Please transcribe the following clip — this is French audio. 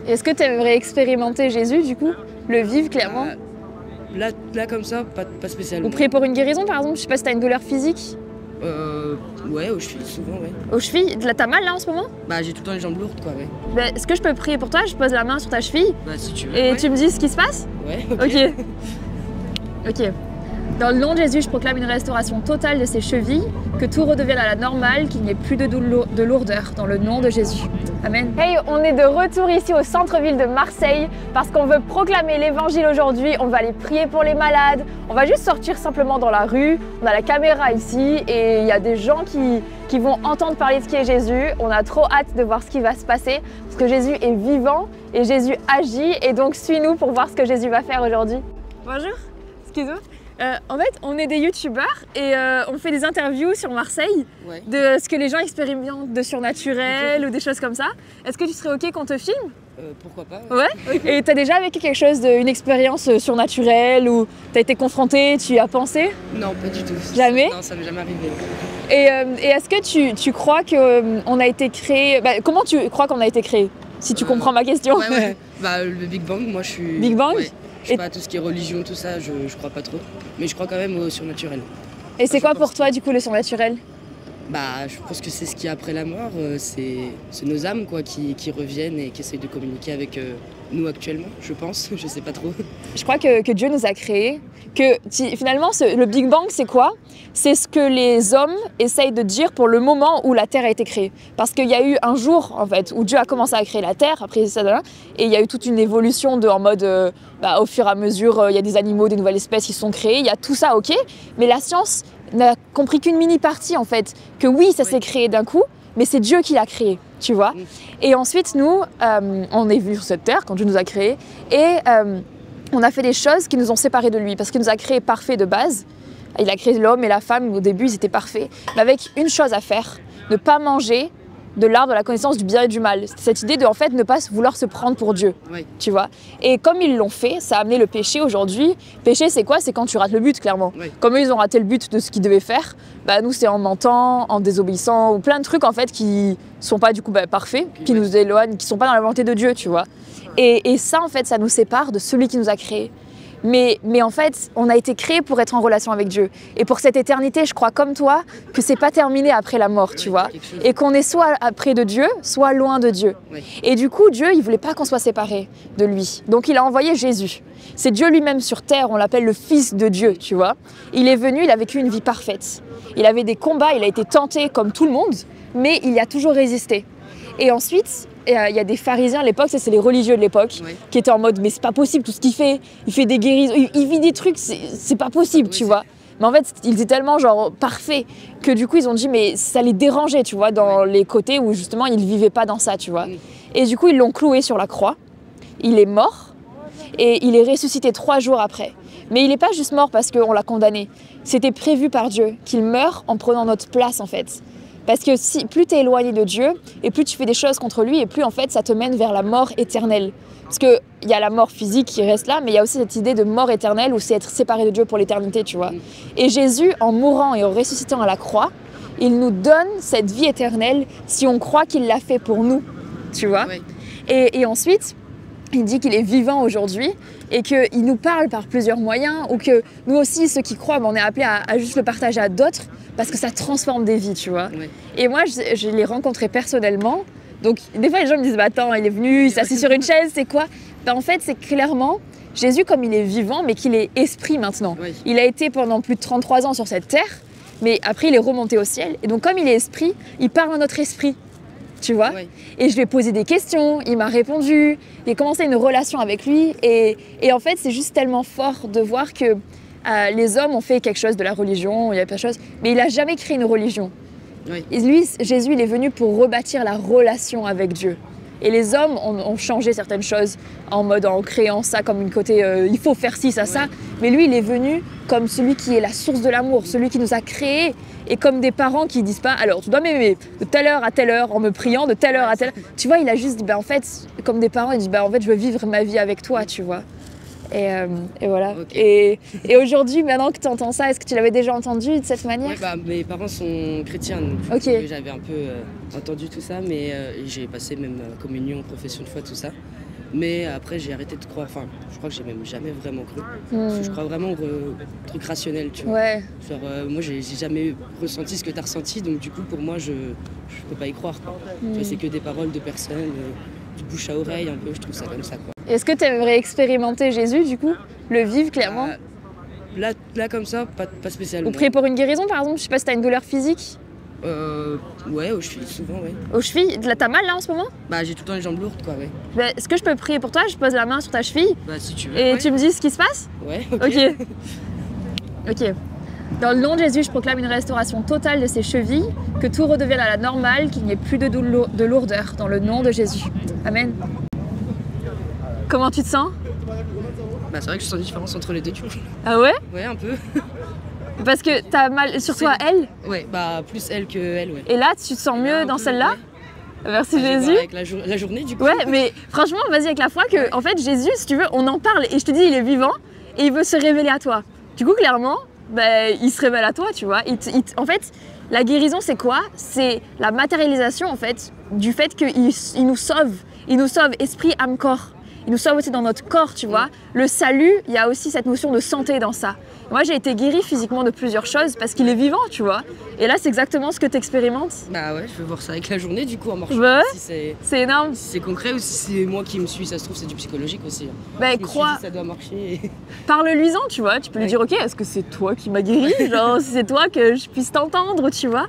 Est-ce que tu aimerais expérimenter Jésus du coup? Le vivre clairement? Là comme ça, pas spécialement. Ou prier pour une guérison par exemple? Je sais pas si t'as une douleur physique. Ouais, aux chevilles souvent, ouais. Aux chevilles? T'as mal là en ce moment? Bah j'ai tout le temps les jambes lourdes quoi, ouais. Bah, est-ce que je peux prier pour toi? Je pose la main sur ta cheville. Bah si tu veux. Et ouais. tu me dis ce qui se passe? Ouais, Ok. Ok. Dans le nom de Jésus, je proclame une restauration totale de ses chevilles, que tout redevienne à la normale, qu'il n'y ait plus de lourdeur, dans le nom de Jésus. Amen. Hey, on est de retour ici au centre-ville de Marseille parce qu'on veut proclamer l'évangile aujourd'hui. On va aller prier pour les malades. On va juste sortir simplement dans la rue. On a la caméra ici et il y a des gens qui vont entendre parler de ce qui est Jésus. On a trop hâte de voir ce qui va se passer parce que Jésus est vivant et Jésus agit. Et donc, suis-nous pour voir ce que Jésus va faire aujourd'hui. Bonjour, excusez-moi. En fait, on est des youtubeurs et on fait des interviews sur Marseille de ce que les gens expérimentent de surnaturel ou des choses comme ça. Est-ce que tu serais ok qu'on te filme? Pourquoi pas. Ouais. Et t'as déjà vécu quelque chose, une expérience surnaturelle ou t'as été confronté, tu y as pensé? Non, pas du tout. Jamais? Non, ça m'est jamais arrivé. Et est-ce que tu crois qu'on a été créé... Bah, comment tu crois qu'on a été créé? Si tu comprends ma question. Ouais. Bah le Big Bang, moi je suis... Big Bang? Ouais. Je sais pas, tout ce qui est religion, tout ça, je crois pas trop. Mais je crois quand même au surnaturel. Et c'est quoi pour toi du coup le surnaturel? Bah je pense que c'est ce qu'il y a après la mort, c'est nos âmes quoi qui reviennent et qui essayent de communiquer avec nous actuellement, je pense, je sais pas trop. Je crois que Dieu nous a créés, que finalement le Big Bang c'est quoi? C'est ce que les hommes essayent de dire pour le moment où la Terre a été créée. Parce qu'il y a eu un jour en fait où Dieu a commencé à créer la Terre, après ça, et il y a eu toute une évolution en mode au fur et à mesure, il y a des animaux, des nouvelles espèces qui se sont créées, il y a tout ça ok, mais la science n'a compris qu'une mini partie en fait, que oui ça s'est créé d'un coup, mais c'est Dieu qui l'a créé, tu vois. Et ensuite nous, on est venus sur cette terre quand Dieu nous a créés et on a fait des choses qui nous ont séparés de lui parce qu'il nous a créés parfaits de base. Il a créé l'homme et la femme, au début ils étaient parfaits, mais avec une chose à faire, ne pas manger de l'arbre de la connaissance du bien et du mal. Cette idée de en fait ne pas vouloir se prendre pour Dieu, tu vois. Et comme ils l'ont fait, ça a amené le péché aujourd'hui. Péché c'est quoi? C'est quand tu rates le but clairement. Comme eux ils ont raté le but de ce qu'ils devaient faire, bah nous c'est en mentant, en désobéissant ou plein de trucs en fait qui sont pas du coup parfaits, qui nous éloignent, qui sont pas dans la volonté de Dieu, tu vois. Et ça en fait ça nous sépare de celui qui nous a créés. Mais en fait, on a été créé pour être en relation avec Dieu. Et pour cette éternité, je crois comme toi que c'est pas terminé après la mort, tu vois. Et qu'on est soit près de Dieu, soit loin de Dieu. Et du coup, Dieu, il voulait pas qu'on soit séparés de lui. Donc il a envoyé Jésus. C'est Dieu lui-même sur terre, on l'appelle le Fils de Dieu, tu vois. Il est venu, il a vécu une vie parfaite. Il avait des combats, il a été tenté comme tout le monde, mais il y a toujours résisté. Et ensuite, il y a des pharisiens à l'époque, c'est les religieux de l'époque, qui étaient en mode mais c'est pas possible tout ce qu'il fait, il fait des guérisons, il vit des trucs, c'est pas possible, tu vois. Mais en fait, ils étaient tellement genre parfaits que du coup ils ont dit mais ça les dérangeait, tu vois, dans les côtés où justement ils vivaient pas dans ça, tu vois. Et du coup ils l'ont cloué sur la croix, il est mort et il est ressuscité 3 jours après. Mais il n'est pas juste mort parce qu'on l'a condamné, c'était prévu par Dieu qu'il meure en prenant notre place en fait. Parce que plus tu es éloigné de Dieu et plus tu fais des choses contre lui et plus en fait ça te mène vers la mort éternelle. Parce qu'il y a la mort physique qui reste là, mais il y a aussi cette idée de mort éternelle où c'est être séparé de Dieu pour l'éternité, tu vois. Et Jésus, en mourant et en ressuscitant à la croix, il nous donne cette vie éternelle si on croit qu'il l'a fait pour nous, tu vois. Et ensuite, il dit qu'il est vivant aujourd'hui et qu'il nous parle par plusieurs moyens ou que nous aussi, ceux qui croient, on est appelés à juste le partager à d'autres parce que ça transforme des vies, tu vois. Et moi, je l'ai rencontré personnellement. Donc, des fois, les gens me disent, bah attends, il est venu, il s'est assis sur une chaise, c'est quoi? Bah, en fait, c'est clairement Jésus comme il est vivant, mais qu'il est esprit maintenant. Il a été pendant plus de 33 ans sur cette terre, mais après, il est remonté au ciel. Et donc, comme il est esprit, il parle à notre esprit. Tu vois, et je lui ai posé des questions, il m'a répondu, j'ai commencé une relation avec lui et en fait c'est juste tellement fort de voir que les hommes ont fait quelque chose de la religion, il y a plein de choses, mais il n'a jamais créé une religion. Et lui, Jésus, il est venu pour rebâtir la relation avec Dieu. Et les hommes ont changé certaines choses en créant ça comme une côté il faut faire ci, ça, ça. Mais lui, il est venu comme celui qui est la source de l'amour, celui qui nous a créés. Et comme des parents qui disent pas, alors tu dois m'aimer de telle heure à telle heure en me priant, de telle heure à telle heure. Tu vois, il a juste dit, bah en fait, comme des parents, il dit, bah en fait, je veux vivre ma vie avec toi, tu vois. Et voilà. Et aujourd'hui, maintenant que tu entends ça, est-ce que tu l'avais déjà entendu de cette manière? Mes parents sont chrétiens, donc j'avais un peu entendu tout ça, mais j'ai passé même communion, profession de foi, tout ça. Mais après, j'ai arrêté de croire. Enfin, je crois que j'ai même jamais vraiment cru. Parce que je crois vraiment au truc rationnel, tu vois. Ouais. Genre, moi, j'ai jamais ressenti ce que tu as ressenti, donc du coup, pour moi, je peux pas y croire, quoi. Tu vois, c'est que des paroles de personnes, du bouche à oreille, un peu, je trouve ça comme ça, quoi. Est-ce que tu aimerais expérimenter Jésus, du coup? Le vivre, clairement? Là, comme ça, pas spécialement. Ou prier pour une guérison, par exemple? Je sais pas si t'as une douleur physique. Ouais, aux chevilles, souvent, ouais. Aux chevilles? Là, t'as mal, là, en ce moment? Bah, j'ai tout le temps les jambes lourdes, quoi, ouais. Bah, est-ce que je peux prier pour toi? Je pose la main sur ta cheville Bah, si tu veux. et ouais. tu me dis ce qui se passe? Ouais, ok. Ok. Ok. Dans le nom de Jésus, je proclame une restauration totale de ses chevilles, que tout redevienne à la normale, qu'il n'y ait plus de lourdeur, dans le nom de Jésus. Amen. Comment tu te sens? Bah, c'est vrai que je sens une différence entre les deux, du coup. Ah ouais? Ouais, un peu. Parce que t'as mal, surtout à elle, Ouais, bah, plus elle que elle, ouais. et là, tu te sens mieux Un dans peu, celle-là? ouais. Merci Bah, je vais voir Jésus. avec la journée, du coup. Ouais, mais franchement, vas-y avec la foi que, en fait, Jésus, si tu veux, on en parle et je te dis, il est vivant et il veut se révéler à toi. Du coup, clairement, ben, il se révèle à toi, tu vois. En fait, la guérison, c'est quoi? C'est la matérialisation, en fait, du fait qu'il nous sauve. Il nous sauve esprit, âme, corps. Il nous sauve aussi dans notre corps, tu vois. Le salut, il y a aussi cette notion de santé dans ça. Moi, j'ai été guérie physiquement de plusieurs choses parce qu'il est vivant, tu vois. Et là, c'est exactement ce que tu expérimentes. Bah ouais, je vais voir ça avec la journée, du coup, en marchant. Ouais. Si C'est énorme. c'est concret ou si c'est moi qui me suis, ça se trouve, c'est du psychologique aussi. Ben, Je me suis crois, dit, ça doit marcher. parle-lui-en, tu vois. Tu peux lui Ouais. dire, ok, est-ce que c'est toi qui m'as guéri? Genre, si c'est toi que je puisse t'entendre, tu vois.